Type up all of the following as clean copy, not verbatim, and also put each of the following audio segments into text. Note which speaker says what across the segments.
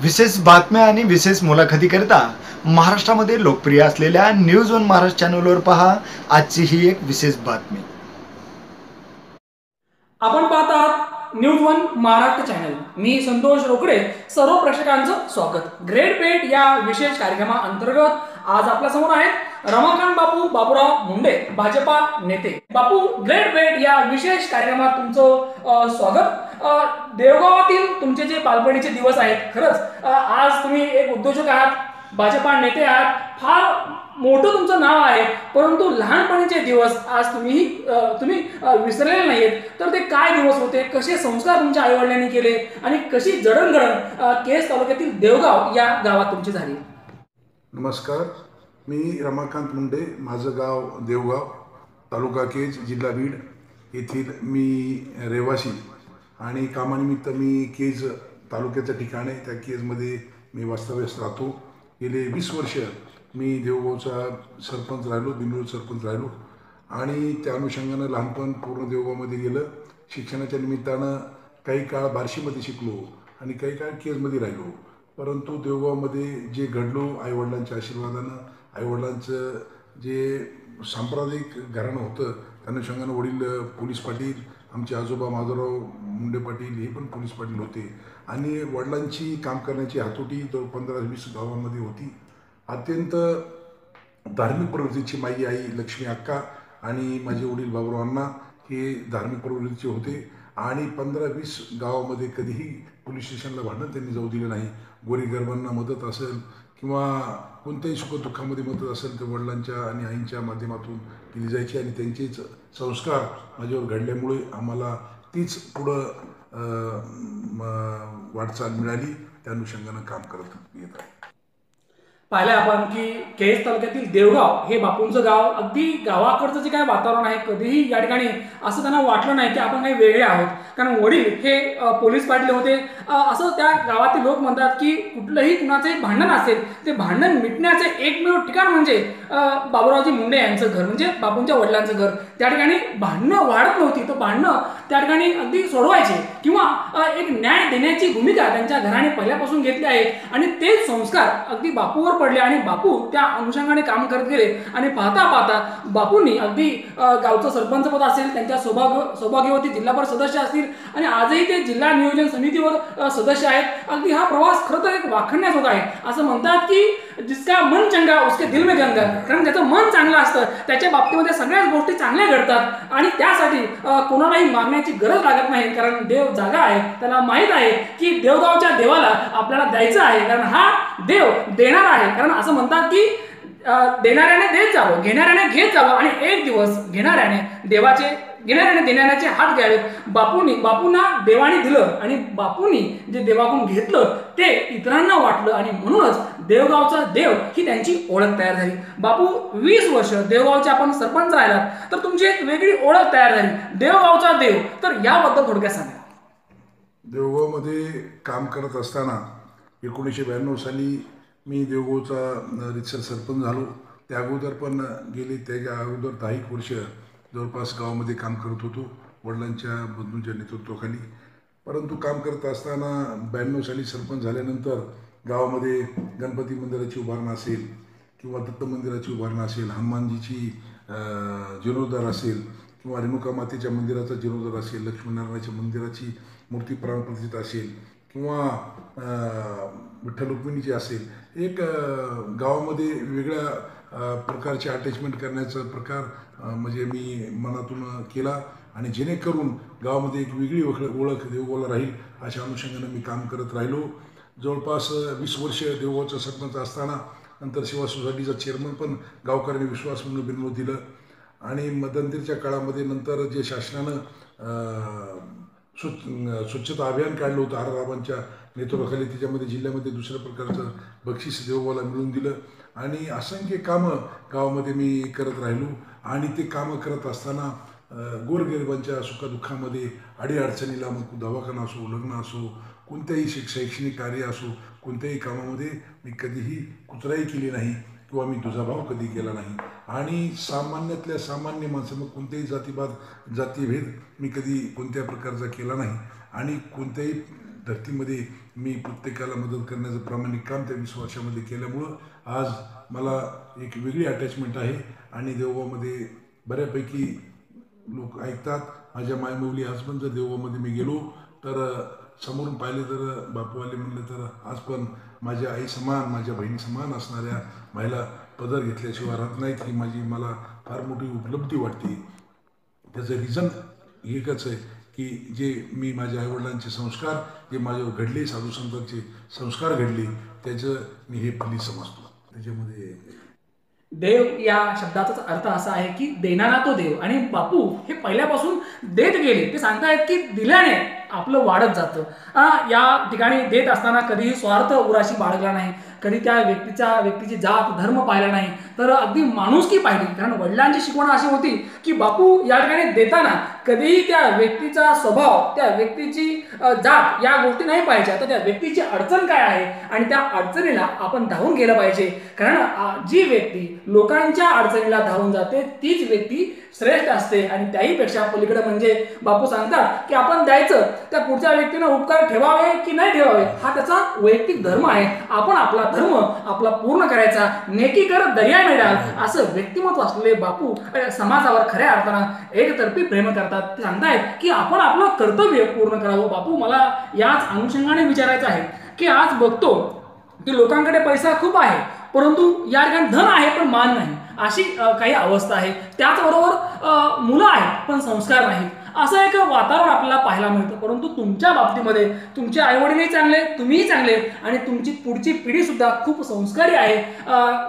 Speaker 1: विशेष बातम्या आणि विशेष मुलाखतीकरिता महाराष्ट्रामध्ये लोकप्रिय असलेल्या न्यूज वन महाराष्ट्र चॅनलवर पहा आजची ही एक विशेष बातमी।
Speaker 2: आपण पाहत आहात न्यूज वन महाराष्ट्र चॅनल। मी संतोष रोकडे, सर्व प्रेक्षकांचं स्वागत। ग्रेट पेट या विशेष कार्यक्रमाअंतर्गत आज आपल्या समोर आहेत रमाकांत बापू बाबूराव मुंडे, भाजपा नेते। बापू, ग्रेट पेट या विशेष कार्यक्रमात तुमचं स्वागत। देवगावातील तुमचे जे बालपणीचे दिवस आहेत, खरंच आज तुम्ही एक उद्योजक आहात, भाजपा नेते आहात, फार मोठं तुमचं नाव आहे, परंतु लहानपणीचे दिवस आज तुम्ही विसरलेले नाहीत। तर ते काय दिवस होते, कसे संस्कार तुमच्या आईवडिलांनी केले आणि कशी जडणघडण केज तालुक्यातील देवगाव या गावात तुमची झाली?
Speaker 3: नमस्कार, मी रमाकांत मुंडे, माझं गाव देवगाव, तालुका केज, जिल्हा बीड येथील मी रहिवासी आणि कामानिमित्त मी केज तालुक्याच्या ठिकाणी त्या केजमध्ये मी वास्तव्यास राहतो। गेले 20 वर्ष मी देवगावचा सरपंच राहिलो, बिनविरोध सरपंच राहिलो आणि त्या अनुषंगानं लहानपण पूर्ण देवगावमध्ये गेलं। शिक्षणाच्या निमित्तानं काही काळ बार्शीमध्ये शिकलो आणि काही काळ केजमध्ये राहिलो, परंतु देवगावमध्ये जे घडलो आईवडिलांच्या आशीर्वादानं, आईवडिलांचं जे सांप्रदायिक घराणं होतं त्या अनुषंगानं वडील पोलीस पाटील, आमचे आजोबा माधवराव मुंडे पाटील हे पण पोलीस पाटील होते आणि वडिलांची काम करण्याची हातोटी तो 15-20 गावांमध्ये होती। अत्यंत धार्मिक प्रवृत्तीची माझी आई लक्ष्मी अक्का आणि माझे वडील बाबूराव अण्णा हे धार्मिक प्रवृत्तीचे होते आणि 15-20 गावामध्ये कधीही पोलीस स्टेशनला भांडण त्यांनी जाऊ दिलं नाही। गोरीगरिबांना मदत असेल किंवा कोणत्याही सुखदुःखामध्ये मदत असेल तर वडिलांच्या आणि आईंच्या माध्यमातून केली जायची आणि त्यांचेच संस्कार माझ्यावर घडल्यामुळे आम्हाला तीच पुढं वाटचाल मिळाली, त्या अनुषंगानं काम करत येत आहे।
Speaker 2: पाहिलं आपण की केज तालुक्यातील देवगाव हे बापूंचं गाव, अगदी गावाकडचं जे काय वातावरण आहे, कधीही या ठिकाणी असं त्यांना वाटलं नाही की आपण काही वेगळे आहोत, कारण वडील हे पोलीस पाटील होते। असं त्या गावातील लोक म्हणतात की कुठलंही कुणाचे भांडण असेल ते भांडण मिटण्याचे एकमेव ठिकाण म्हणजे बाबूरावजी मुंडे यांचं घर, म्हणजे बापूंच्या वडिलांचं घर। त्या ठिकाणी भांडणं वाढत नव्हती, तर भांडणं त्या ठिकाणी अगदी सोडवायचे किंवा एक न्याय देण्याची भूमिका त्यांच्या घराने पहिल्यापासून घेतली आहे आणि तेच संस्कार अगदी बापूवर पडले आणि बापू त्या अनुषंगाने काम करत गेले आणि पाहता पाहता बापूंनी अगदी गावचं सरपंच पद असेल, त्यांच्या सौभाग्यवती जिल्हा परिषद सदस्य असतील आणि आजही ते जिल्हा नियोजन समितीवर सदस्य आहेत। अगदी हा प्रवास खरं तर एक वाखण्याच होत आहे। असं म्हणतात की जिसका मन चंगा उसके दिल में गंगा, कारण ज्याचं मन चांगलं असतं त्याच्या बाबतीमध्ये सगळ्याच गोष्टी चांगल्या घडतात आणि त्यासाठी कोणालाही मागण्याची गरज लागत नाही, कारण देव जागा आहे, त्याला माहीत आहे की देवगावच्या देवाला आपल्याला द्यायचं आहे, कारण हा देव देणार आहे। कारण असं म्हणतात की देणाऱ्याने देत जावं, घेणाऱ्याने घेत जावं आणि एक दिवस घेणाऱ्याने देणाऱ्याचे हात घ्यावेत। बापूंना देवाने दिलं आणि बापूंनी जे देवाकडून घेतलं ते इतरांना वाटलं आणि म्हणूनच देवगावचा देव ही त्यांची ओळख तयार झाली। बापू, 20 वर्ष देवगावचे आपण सरपंच राहिलात, तर तुमची एक वेगळी ओळख तयार झाली, देवगावचा देव। तर याबद्दल थोडक्यात सांगा।
Speaker 3: देवगावमध्ये काम करत असताना 1992 साली मी देवगावचा रितसर सरपंच झालो। त्या अगोदर पण त्याच्या अगोदर 10 वर्ष जवळपास गावामध्ये काम करत होतो वडिलांच्या बंधूंच्या नेतृत्वाखाली, परंतु काम करत असताना 92 साली सरपंच झाल्यानंतर गावामध्ये गणपती मंदिराची उभारणं असेल किंवा दत्त मंदिराची उभारणं असेल, हनुमानजीची जीर्णोद्धार असेल किंवा रेणुका मातेच्या मंदिराचा जीर्णोद्धार असेल, लक्ष्मीनारायणाच्या मंदिराची मूर्ती प्राणप्रतिष्ठा असेल किंवा विठ्ठल रुक्मिणीची असेल, एक गावामध्ये वेगळ्या प्रकारचे अटॅचमेंट करण्याचा प्रकार म्हणजे मी मनातून केला आणि जेणेकरून गावामध्ये एक वेगळी ओळख देवगावला राहील अशा अनुषंगाने मी काम करत राहिलो। जवळपास 20 वर्ष देवगावचा सरपंच असताना नंतर सेवा सोसायटीचा चेअरमन पण गावकऱ्यांनी विश्वास म्हणून बिनविरोध दिलं आणि मध्यंतरीच्या काळामध्ये नंतर जे शासनानं स्वच्छता अभियान काढलं होतं आररावांच्या नेतृत्वाखाली, त्याच्यामध्ये जिल्ह्यामध्ये दुसऱ्या प्रकारचं बक्षीस देवगावला मिळवून दिलं आणि असंख्य कामं गावामध्ये मी करत राहिलो आणि ते कामं करत असताना गोरगरिबांच्या सुखदुःखामध्ये अडीअडचणीला, मग दवाखाना असो, लग्न असो, कोणत्याही शैक्षणिक कार्य असो, कोणत्याही कामामध्ये मी कधीही कुचराई केली नाही किंवा मी दुजाभाव कधी केला नाही आणि सामान्यातल्या सामान्य माणसं, मग कोणत्याही जातीभेद मी कधी कोणत्या प्रकारचा केला नाही आणि कोणत्याही धर्तीमध्ये मी प्रत्येकाला मदत करण्याचं प्रामाणिक काम त्या 20 वर्षामध्ये केल्यामुळं आज मला एक वेगळी अटॅचमेंट आहे आणि देवगावमध्ये बऱ्यापैकी लोक ऐकतात. माझ्या मायमौली आज पण जर देवगावमध्ये मी गेलो तर समोरून पाहिले तर बापूवाले म्हणले तर आज पण माझ्या आई समान, माझ्या बहिणी समान असणाऱ्या महिला पदर घेतल्याशिवाय राहत नाहीत. ही मला फार मोठी उपलब्धी वाटते. त्याचं रिझन एकच आहे की जे मी माझ्या आईवडिलांचे संस्कार जे माझ्यावर घडले, साधू संतांचे संस्कार घडले, त्याचं मी हे फलित समजतो. त्याच्यामध्ये
Speaker 2: देव या शब्दाचा अर्थ असा आहे की देणारा तो देव, आणि बापू हे पहिल्यापासून देत गेले. ते सांगतायत की दिल्याने आपलं वाढत जातं. या ठिकाणी देत असताना कधीही स्वार्थ उराशी बाळगला नाही, कधी त्या व्यक्तीची जात धर्म पाहिला नाही, तर अगदी माणुसकी पाहिली. कारण वडिलांची शिकवण अशी होती की बापू या ठिकाणी देताना कधीही त्या व्यक्तीचा स्वभाव, त्या व्यक्तीची जात या गोष्टी नाही पाहिजे, तर त्या व्यक्तीची अडचण काय आहे आणि त्या अडचणीला आपण धावून गेलं पाहिजे. कारण जी व्यक्ती लोकांच्या अडचणीला धावून जाते तीच व्यक्ती श्रेष्ठ असते. आणि त्याहीपेक्षा पलीकडे म्हणजे बापू सांगतात की आपण द्यायचं, त्या पुढच्या व्यक्तीनं उपकार ठेवावे की नाही ठेवावे हा त्याचा वैयक्तिक धर्म आहे. आपण आपला धर्म आपला पूर्ण करायचा, नेकी करत दर्या मिळाल असं व्यक्तिमत्व असलेले बापू समाजावर खऱ्या अर्थानं एकतर्फी प्रेम करतात. ते सांगतायत की आपण आपलं कर्तव्य पूर्ण करावं. बापू मला याच अनुषंगाने विचारायचं आहे की आज बघतो की लोकांकडे पैसा खूप आहे, परंतु या ठिकाणी धन आहे पण मान नाही, अशी काही अवस्था आहे. त्याचबरोबर मुलं आहेत पण संस्कार नाहीत, असं एक वातावरण आपल्याला पाहायला मिळतं. परंतु तुमच्या बाबतीमध्ये तुमचे आईवडीलही चांगले, तुम्हीही चांगले, आणि तुमची पुढची पिढी सुद्धा खूप संस्कारी आहे.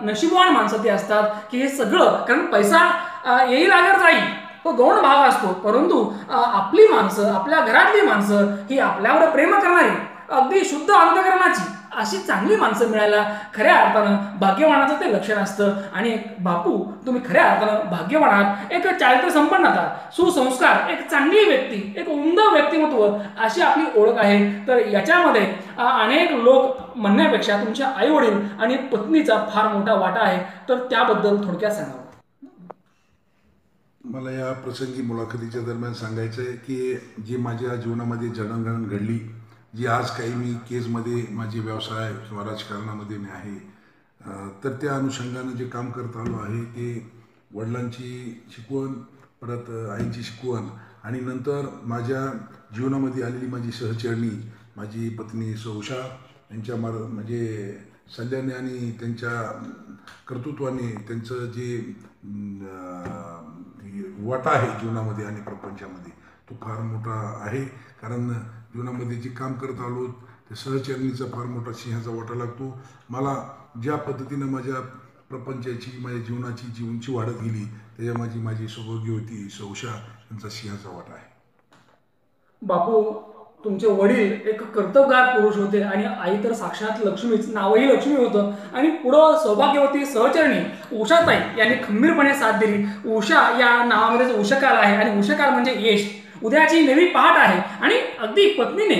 Speaker 2: नशीबवान माणसं ती असतात की हे सगळं, कारण पैसा येईल अगर जाईल तो गौण भाग असतो, परंतु आपली माणसं, आपल्या घरातली माणसं ही आपल्यावर प्रेम करणारी, अगदी शुद्ध अंतःकरणाची अशी चांगली माणसं मिळायला खऱ्या अर्थानं भाग्यवानाचं ते लक्षण असतं. आणि बापू तुम्ही खऱ्या अर्थानं भाग्यवान आहात. एक चारित्र्य संपन्नता, सुसंस्कार, एक चांगली व्यक्ती, एक उमद व्यक्तिमत्व अशी आपली ओळख आहे. तर याच्यामध्ये अनेक लोक म्हणण्यापेक्षा तुमच्या आईवडील आणि पत्नीचा फार मोठा वाटा आहे. तर त्याबद्दल थोडक्यात सांगा.
Speaker 3: मला या प्रसंगी मुलाखतीच्या दरम्यान सांगायचं आहे की जी माझ्या जीवनामध्ये जडणघडण घडली, जी आज काही मी केसमध्ये माझे व्यवसाय किंवा राजकारणामध्ये मी आहे, तर त्या अनुषंगानं जे काम करत आलो आहे ते वडिलांची शिकवण, परत आईची शिकवण, आणि नंतर माझ्या जीवनामध्ये आलेली माझी सहचरणी, माझी पत्नी उषा यांच्या म्हणजे सल्ल्याने आणि त्यांच्या कर्तृत्वाने त्यांचं जे वाटा आहे जीवनामध्ये आणि प्रपंचामध्ये तो फार मोठा आहे. कारण जीवनामध्ये जे काम करत आलो त्या सहचरणीचा फार मोठा सिंहाचा वाटा लागतो. मला ज्या पद्धतीनं माझ्या प्रपंचाची, माझ्या जीवनाची जी उंची वाढत गेली त्याच्या माझी सौभाग्य होती उषा यांचा सिंहाचा वाटा आहे.
Speaker 2: बापू तुमचे वडील एक कर्तबगार पुरुष होते आणि आई तर साक्षात लक्ष्मीच, नावही लक्ष्मी होतं. आणि पुढं सौभाग्यवती सहचरणी उषाताई यांनी खंबीरपणे साथ दिली. उषा या नावामध्येच उषकाल आहे आणि उषकाल म्हणजे यश, उद्याची नवी पहाट आहे. आणि अगदी पत्नीने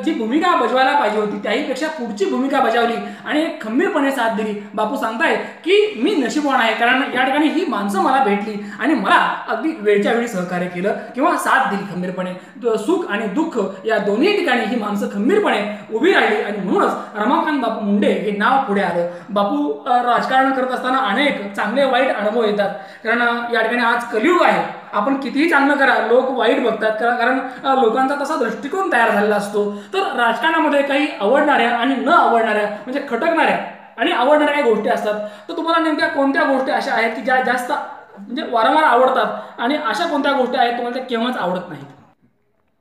Speaker 2: जी भूमिका बजवायला पाहिजे होती त्याहीपेक्षा पुढची भूमिका बजावली आणि खंबीरपणे साथ दिली. बापू सांगतायत की मी नशीबवान आहे, कारण या ठिकाणी ही माणसं मला भेटली आणि मला अगदी वेळच्या वेळी सहकार्य केलं किंवा साथ दिली खंबीरपणे. सुख आणि दुःख या दोन्ही ठिकाणी ही माणसं खंबीरपणे उभी राहिली आणि म्हणूनच रमाकांत बापू मुंडे हे नाव पुढे आलं. बापू राजकारण करत असताना अनेक चांगले वाईट अनुभव येतात, कारण या ठिकाणी आज कलियुग आहे. आपण कितीही चांगलं करा लोक वाईट बघतात, कारण लोकांचा तसा दृष्टिकोन तयार झालेला असतो. तर राजकारणामध्ये काही आवडणाऱ्या आणि न आवडणाऱ्या म्हणजे खटकणाऱ्या आणि आवडणाऱ्या काही गोष्टी असतात. तर तुम्हाला नेमक्या कोणत्या गोष्टी अशा आहेत की ज्या जास्त म्हणजे वारंवार आवडतात आणि अशा कोणत्या गोष्टी आहेत तुम्हाला त्या केव्हाच आवडत नाहीत?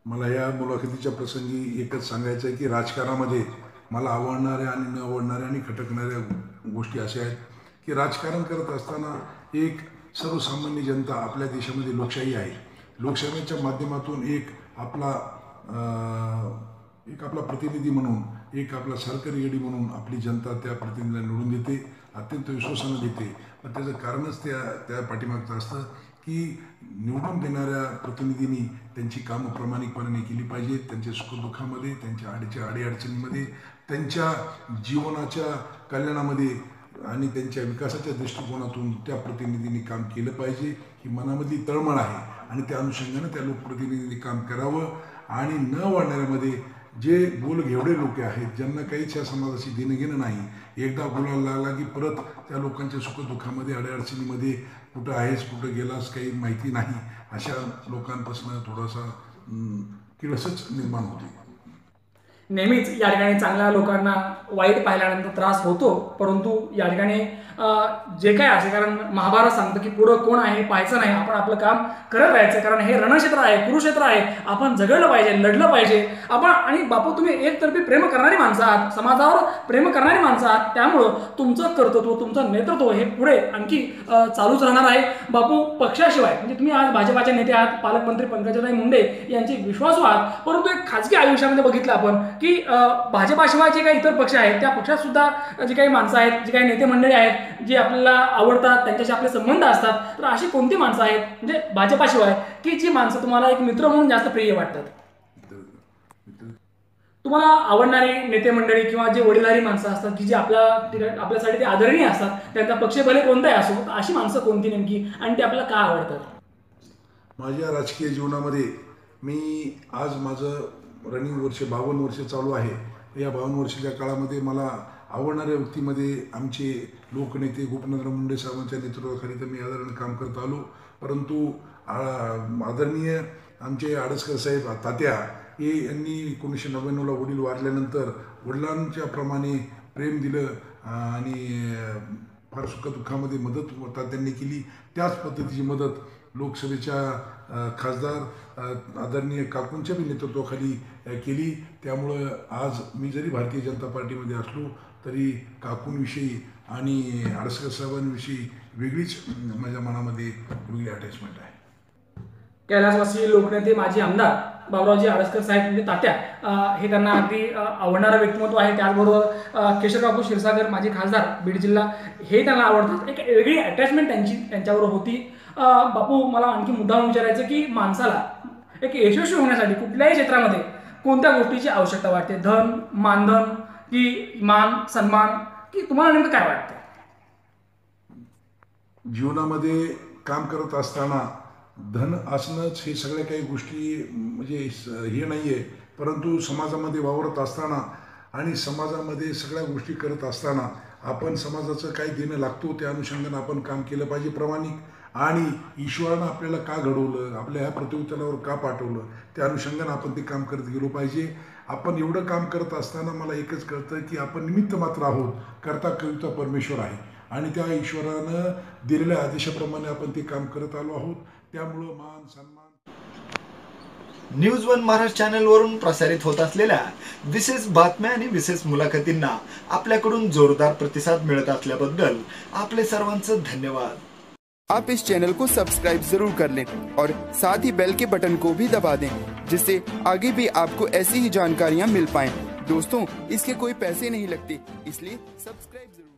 Speaker 3: मला या मुलाखतीच्या प्रसंगी एकच सांगायचं आहे की राजकारणामध्ये मला आवडणाऱ्या आणि न आवडणाऱ्या आणि खटकणाऱ्या गोष्टी अशा आहेत की राजकारण करत असताना एक सर्वसामान्य जनता, आपल्या देशामध्ये लोकशाही आहे, लोकशाहीच्या माध्यमातून एक आपला प्रतिनिधी म्हणून, एक आपला सरकारी गडी म्हणून आपली जनता त्या प्रतिनिधीला निवडून देते, अत्यंत विश्वासानं देते. पण त्याचं कारणच त्या पाठीमागचं असतं की निवडून देणाऱ्या प्रतिनिधींनी त्यांची कामं प्रामाणिकपणे केली पाहिजेत. त्यांच्या सुखदुःखामध्ये, त्यांच्या अडीअडचणीमध्ये, त्यांच्या जीवनाच्या कल्याणामध्ये आणि त्यांच्या विकासाच्या दृष्टिकोनातून त्या प्रतिनिधींनी काम केलं पाहिजे. ही मनामधली तळमळ आहे आणि त्या अनुषंगाने त्या लोकप्रतिनिधींनी काम करावं. आणि न वाढणाऱ्यामध्ये जे बोलघेवडे लोक आहेत, ज्यांना काहीच या समाजाशी देणं घेणं नाही, एकदा बोलायला लागला की परत त्या लोकांच्या सुखदुःखामध्ये अडचणीमध्ये कुठं आहेस कुठं गेलास काही माहिती नाही, अशा लोकांपासून थोडासा किळसच निर्माण होते.
Speaker 2: नेहमीच या ठिकाणी चांगल्या लोकांना वाईट पाहिल्यानंतर त्रास होतो, परंतु या ठिकाणी जे काय असेल, कारण महाभारत सांगतं की पुढं कोण आहे पाहायचं नाही, आपण आपलं काम करत राहायचं, कारण हे रणक्षेत्र आहे, कुरुक्षेत्र आहे, आपण झगडलं पाहिजे, लढलं पाहिजे आपण. आणि बापू तुम्ही एकतर्फी प्रेम करणारी माणसं आहात, समाजावर प्रेम करणारी माणसं आहात, त्यामुळं तुमचं कर्तृत्व तुमचं नेतृत्व हे पुढे आणखी चालूच राहणार आहे. बापू पक्षाशिवाय म्हणजे तुम्ही आज भाजपाचे नेते आहात, पालकमंत्री पंकजाताई मुंडे यांचे विश्वासू आहात, परंतु एक खाजगी आयुष्यामध्ये बघितलं आपण की भाजपाशिवाय जे काही इतर पक्ष आहेत त्या पक्षात सुद्धा जी काही माणसं आहेत, जी काही नेते मंडळी आहेत, जे आपल्याला आवडतात, त्यांच्याशी आपले संबंध असतात, तर अशी कोणती माणसं आहेत म्हणजे भाजपाशिवाय की जी माणसं तुम्हाला एक मित्र म्हणून जास्त प्रिय वाटतात? तुम्हाला आवडणारी नेते मंडळी किंवा जे वडीलधारी माणसं असतात की जे आपल्यासाठी ते आदरणीय असतात, त्यांचा पक्ष भले कोणताही असो, तर अशी माणसं कोणती नेमकी आणि ते आपल्याला का आवडतात?
Speaker 3: माझ्या राजकीय जीवनामध्ये मी आज माझं रनिंग वर्ष 52 वर्ष चालू आहे. या 52 वर्षाच्या काळामध्ये मला आवडणाऱ्या व्यक्तीमध्ये आमचे लोकनेते गोपीनाथराव मुंडे साहेबांच्या नेतृत्वाखाली तर मी आदरणीय काम करत आलो, परंतु आदरणीय आमचे आडसकर साहेब तात्या हे यांनी 1999ला वडील वारल्यानंतर वडिलांच्या प्रमाणे प्रेम दिलं आणि फार सुखदुःखामध्ये मदत तात्यांनी केली. त्याच पद्धतीची मदत लोकसभेच्या खासदार आदरणीय काकूंच्या बी नेतृत्वाखाली केली. त्यामुळं आज मी जरी भारतीय जनता पार्टीमध्ये असलो तरी काकूंविषयी आणि आडसकर साहेबांविषयी वेगळीच माझ्या मनामध्ये वेगळी अटॅचमेंट आहे.
Speaker 2: कैलासवासी लोकनेते माजी आमदार बाबुरावजी आडसकर साहेब म्हणजे तात्या हे त्यांना अगदी आवडणारं व्यक्तिमत्व आहे. त्याचबरोबर केशवबाबू क्षीरसागर माजी खासदार बीड जिल्हा हे त्यांना आवडतात. एक वेगळी अटॅचमेंट त्यांच्यावर होती. बापू मला आणखी मुद्दाम विचारायचं की माणसाला एक यशस्वी होण्यासाठी कुठल्याही क्षेत्रामध्ये कोणत्या गोष्टीची आवश्यकता वाटते? धन, मानधन की मान सन्मान, की तुम्हाला नेमकं काय वाटतं?
Speaker 3: जीवनामध्ये काम करत असताना धन असणंच हे सगळ्या काही गोष्टी म्हणजे हे नाही आहे, परंतु समाजामध्ये वावरत असताना आणि समाजामध्ये सगळ्या गोष्टी करत असताना आपण समाजाचं काय देणं लागतो त्या अनुषंगाने आपण काम केलं पाहिजे प्रामाणिक. आणि ईश्वरानं आपल्याला का घडवलं, आपल्या ह्या पृथ्वीतलावर का पाठवलं, त्या अनुषंगाने आपण ते काम करत गेलो पाहिजे. आपण एवढं काम करत असताना मला एकच कळतं की आपण निमित्त मात्र आहोत, करता कविता परमेश्वर आहे आणि त्या ईश्वरानं दिलेल्या आदेशाप्रमाणे आपण ते काम करत आलो आहोत. त्यामुळं मान सन्मान.
Speaker 1: न्यूज वन महाराष्ट्र चॅनलवरून प्रसारित होत असलेल्या विशेष बातम्या आणि विशेष मुलाखतींना आपल्याकडून जोरदार प्रतिसाद मिळत असल्याबद्दल आपले सर्वांचं धन्यवाद.
Speaker 4: आप इस चैनल को सब्सक्राइब जरूर कर लें और साथ ही बेल के बटन को भी दबा दें, जिससे आगे भी आपको ऐसी ही जानकारियां मिल पाएं। दोस्तों, इसके कोई पैसे नहीं लगते, इसलिए सब्सक्राइब जरूर